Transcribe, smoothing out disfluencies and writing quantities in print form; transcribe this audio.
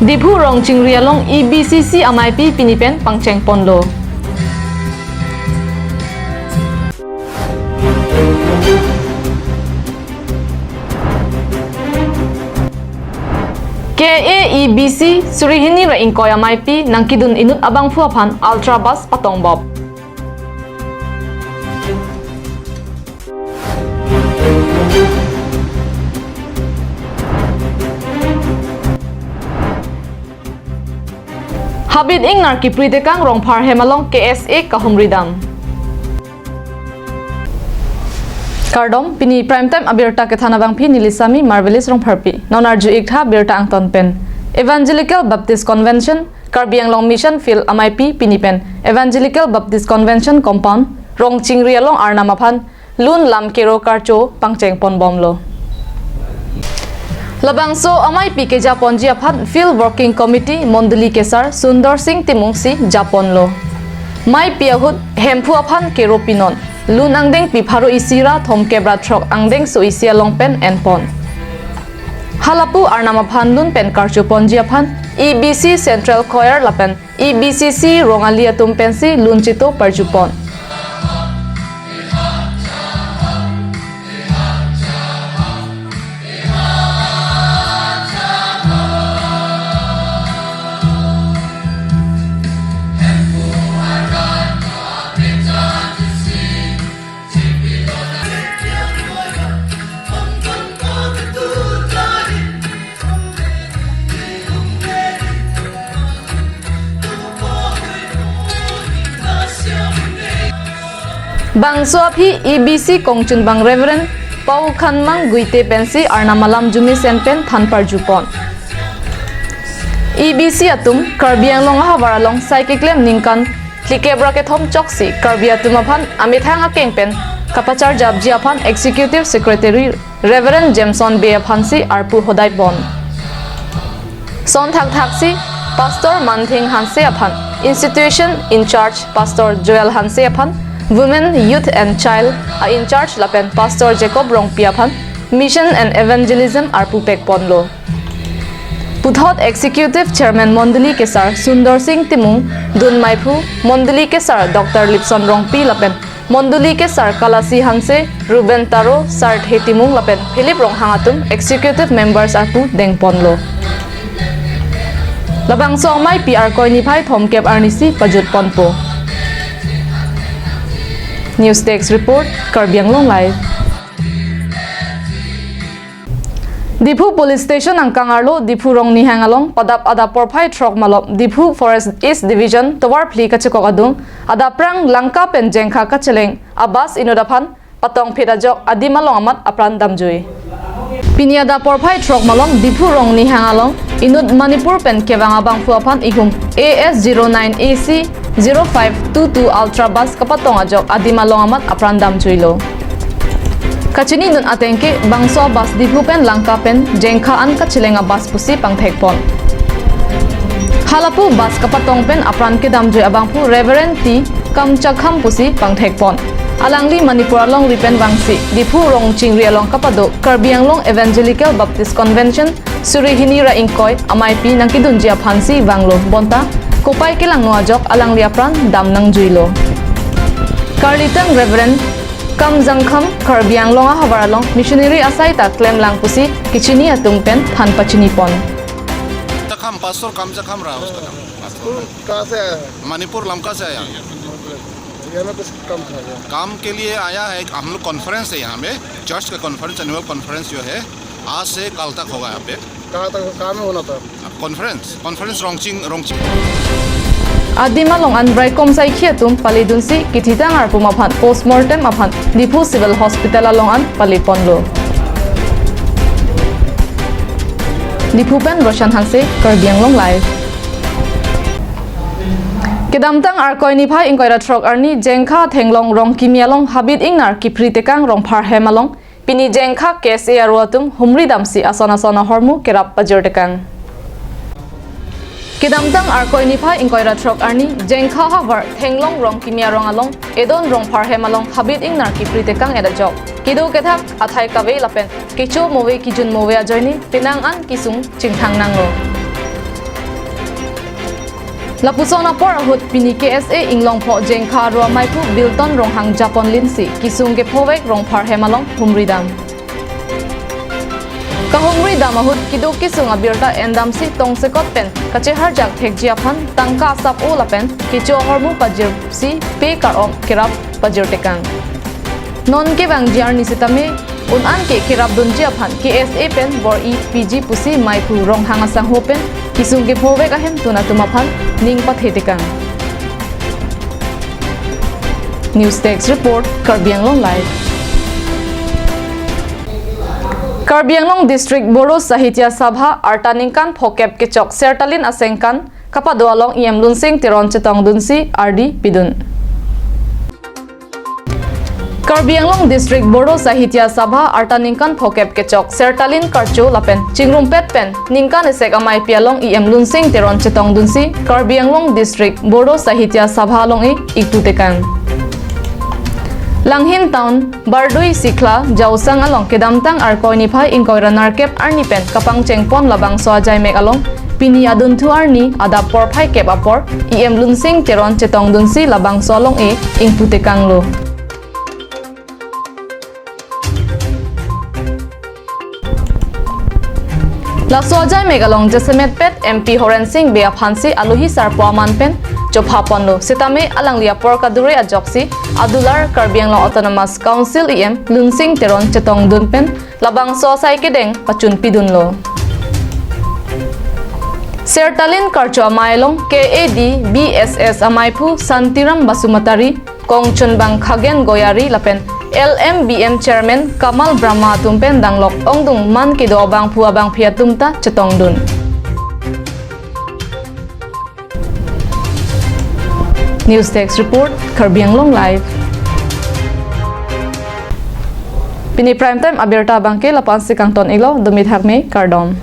Diphu rong chingrialong EBCC MIP pinipen pangcheng ponlo. KAEBC Surihini ra ingkoy MIP nang kidun inut abang fuapan Ultrabus patong bob. Habit ing nar ki pritekang rong par hemalong KSA kahumridam. Kardom pini primetime abirta ke thana bang phi nilisami marvelous rong pharpi nonarju ikha birta angton pen Evangelical Baptist Convention Karbiang Long Mission Field MIP pinipen Evangelical Baptist Convention compound rong chingrialong arnamaphan lun lam kero karcho pangcheng pon bomlo. Labangso MIP ke Japon jiaphat Field Working Committee Mondali Kesar Sundar Singh Timungsi Japon lo. Mai piahut hempu aphan kero pinon. Lun angdeng pipharu isira thom kebra throk angdeng so isia longpen and pon. Halapu arnamaphan lun pen karchu pon jiaphan EBC Central Choir lapen EBCC rongalia tumpensi lun chito parjupon. Bangso aphi EBC Kongchun Bang Reverend Pau Khanmang Guite Pensi Arnamalam Jumi Senpen Thanpar Jupon EBC atum Karbiang Long Havaralong Psychiklem Ningkan Klikebra ke Thom Choksi Karbiatum aphan Amithang Akengpen Kapachar Jabji aphan Executive Secretary Reverend Jameson B aphansi Arpu Hodai Bon Son Thak Thaksi Pastor Manthing Hanse aphan Institution in Charge Pastor Joel Hanse aphan Women, Youth and Child are in charge lapen Pastor Jacob Rong Piaphan Mission and Evangelism Arpu Pek Ponlo Puthot Executive Chairman Mondali Kesar Sundar Singh Timung Dun Maipu Mondali Kesar Dr. Lipson Rong Pi lapen Mondali Kesar Kalasi Hanse Ruben Taro Sart Hetimung lapen Philip Rong Hangatum Executive Members Arpu Deng Ponlo Labang Song Mai PR Koini Phai Thom Kep Arnisi Pajut Ponpo News Desk Report, Karbiang Long Live. Diphu Police Station ang Kangarlo, Diphu Rong Nihangalong, Padap Ada Porphai Trok Malop, Diphu Forest East Division, Tawar Pli Kachikok Adung, Ada Prang Langka Pen Jengkha Kacheleng, Abbas Inodaphan, Patong Phidajok, Adimalong Amat Apran Damjui. Piniada Porphai Trok Malom, Diphu Rong Nihangalong, Inud Manipur Pen Kevangabang Fuapan Ihum, AS09AC 0522 Ultrabus kapatong ajok Adimalong Amat Aprandam Chuilo. Kachini nun atengke bangso bus Diphu pen Langka pen Jengkhaan kachilenga bus pusi pangthekpon. Halapu bus kapatong pen Apran ke damjoy abangpu Reverend T Kamchakham pusi pangthekpon. Alangli Manipur along ripen bangsi Diphu rong chingri along kapado Karbiang Long Evangelical Baptist Convention Surihini ra ingkoy MIP nangkidun jia phansi banglo bonta Kopay kilang nuajok alang liapran dam nang juilo. Karlitang Reverend Kamjangkham Karbiang Long Havaralong Missionary Asaita claim lang pusi kichini atungpen than pachinipon. Kamjangkham Pastor Kamjangkham रहा उसका नाम कहाँ से आया है? मणिपुर लमका से आया यहाँ पे काम था क्या? काम के लिए आया है हम लोग कॉन्फ्रेंस है यहाँ पे चर्च का कॉन्फ्रेंस एनुअल कॉन्फ्रेंस जो है आज से कल तक होगा यहाँ पे कहाँ तक काम में होना था? कॉन्फ्रेंस रोंगचिंग Adimalong Anbrai Komsai Khiatum Palidunsi Kititang Arpu Maphan Postmortem Aphan Diphu Civil Hospital alongan Paliponlo. Diphu Pen Roshan Hanse Karbiang Long Live. Kedamtang Arkoini Phai Inkoira Trok Arni Jengkha Thenglong Rong Kimialong Habit Ingnar Kipritekang Rong Parhemalong Pini Jengkha KSA Aruatum Humri Damsi Asona Hormu Kerap Pajurtekang. Kedamtang Arkoini Phai Inkoira Trok Arni Jengkha Havar Thenglong Rong Kimia Rong Along Edon Rong Parhemalong Habit Ingnar Kipritekang Edajok Kido Kethak Athai Kave Lapen Kicho Mowe Kijun Mowe Ajoini Pinang An Kisung Chingthang Nangro Lapusona por hut pini KSA inglong pho jengkha ro mai phu Bilton rong hang Japon linsi kisung ge phowek rong phar hemalong humridam ka humridam hut kiduk kisung abirta endam si tong se kot pen kache har jak thek jia phan tangka sap ola pen kicho hormu pajir si pe kar om kirap pajir tekan non ke bang jar ni sitame un an ke kirap dun jia phan KSA pen bor e PG pusi mai phu rong hang asang ho pen kisung ge phowek ahem tuna tuma phan ning pathetikan News Text Report Karbi Anglong Live Karbi Anglong District Bodo Sahitya Sabha Artaningkan Phokep Kechok Sertalin Asengkan Kapadualong IM Lunsing Tiron Chetong Dunsi RD Pidun Karbi Anglong District Bodo Sahitya Sabha Artaningkan Phokep Kechok Sertalin Karchu Lapen Chingrumpet Pen Ningkan Esek Amai Pialong IM Lunsing Tiron Chetong Dunsi Karbi Anglong District Bodo Sahitya Sabha Long Iktutekan Langhin Town Bardui Sikla Jausang Along Kedamtang Arkoi Niphai Inkoira Narkep Arnipen Kapang Chengpon Labang Soajai Mek Along Pini Adun Tu Arni Adapor Phai Kep Apor IM Lunsing Tiron Chetong Dunsi Labang Solong Ingputekang Lo Laksojai Megalong Jesemet Pet MP Horen Singh Bea Phansi Aluhi Sarpo Aman Pen Chophaponlo Sitame Alanglia Porkadure Ajoksi Adular Karbi Anglong Autonomous Council IM Lunsing Tiron Chetong Dun Pen Labang Sosai Kedeng Pachun Pidunlo Sertalin Karcho Amailong KAD BSS Amaipu Santiram Basumatari Kongchun Bang Khagen Goyari Lapen LMBM Chairman Kamal Brahma Tumpen Danglok Ongdung Man Kido Bang Phua Bang Phia Tumta Chetong Dun News Text Report Karbi Anglong Live Pini Prime Time Abirta Bangke Lapan Sikang Ton Ilo Dumit Hakme Kardom